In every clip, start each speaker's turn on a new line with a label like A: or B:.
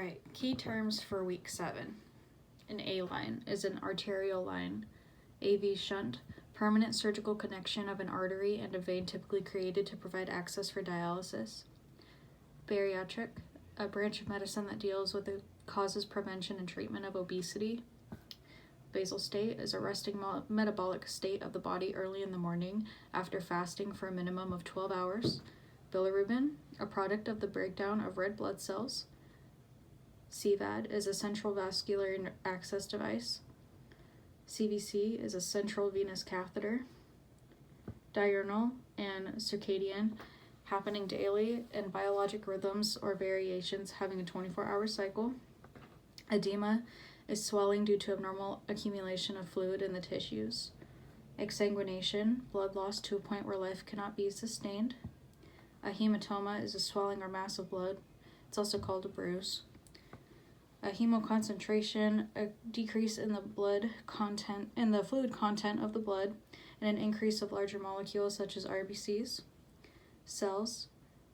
A: Alright, key terms for week 7. An A line is an arterial line. AV shunt, permanent surgical connection of an artery and a vein typically created to provide access for dialysis. Bariatric, a branch of medicine that deals with the causes, prevention, and treatment of obesity. Basal state is a resting metabolic state of the body early in the morning after fasting for a minimum of 12 hours. Bilirubin, a product of the breakdown of red blood cells. CVAD is a central vascular access device. CVC is a central venous catheter. Diurnal and circadian, happening daily, and biologic rhythms or variations having a 24-hour cycle. Edema is swelling due to abnormal accumulation of fluid in the tissues. Exsanguination, blood loss to a point where life cannot be sustained. A hematoma is a swelling or mass of blood. It's also called a bruise. A hemoconcentration, a decrease in the fluid content of the blood, and an increase of larger molecules such as RBCs. Cells,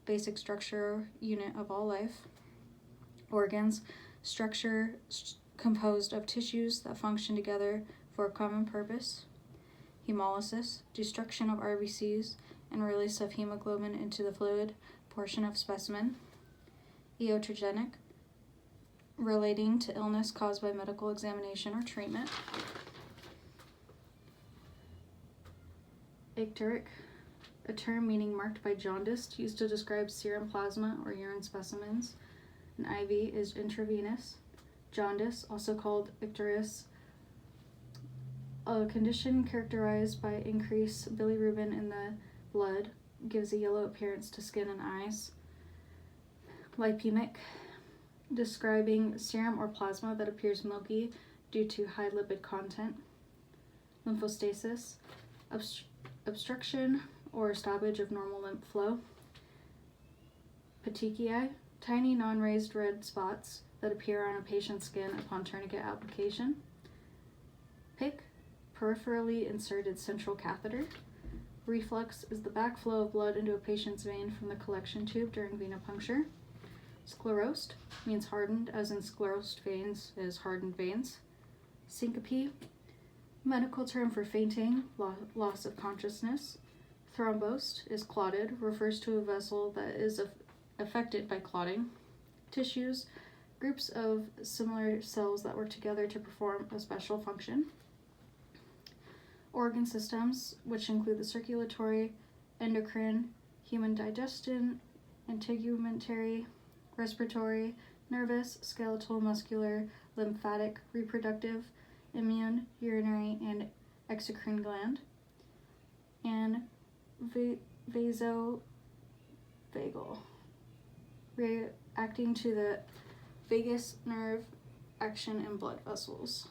A: basic structure unit of all life. Organs, structure composed of tissues that function together for a common purpose. Hemolysis, destruction of RBCs and release of hemoglobin into the fluid portion of specimen. Iatrogenic, relating to illness caused by medical examination or treatment. Icteric, a term meaning marked by jaundice, used to describe serum plasma or urine specimens. An IV is intravenous. Jaundice, also called icterus, a condition characterized by increased bilirubin in the blood, gives a yellow appearance to skin and eyes. Lipemic, describing serum or plasma that appears milky due to high lipid content. Lymphostasis, obstruction or stoppage of normal lymph flow. Petechiae, tiny non-raised red spots that appear on a patient's skin upon tourniquet application. PIC, peripherally inserted central catheter. Reflux is the backflow of blood into a patient's vein from the collection tube during venipuncture. Sclerosed means hardened, as in sclerosed veins is hardened veins. Syncope, medical term for fainting, loss of consciousness. Thrombosed is clotted, refers to a vessel that is affected by clotting. Tissues, groups of similar cells that work together to perform a special function. Organ systems, which include the circulatory, endocrine, human digestion, integumentary, respiratory, nervous, skeletal, muscular, lymphatic, reproductive, immune, urinary, and exocrine gland. And vasovagal, reacting to the vagus nerve action in blood vessels.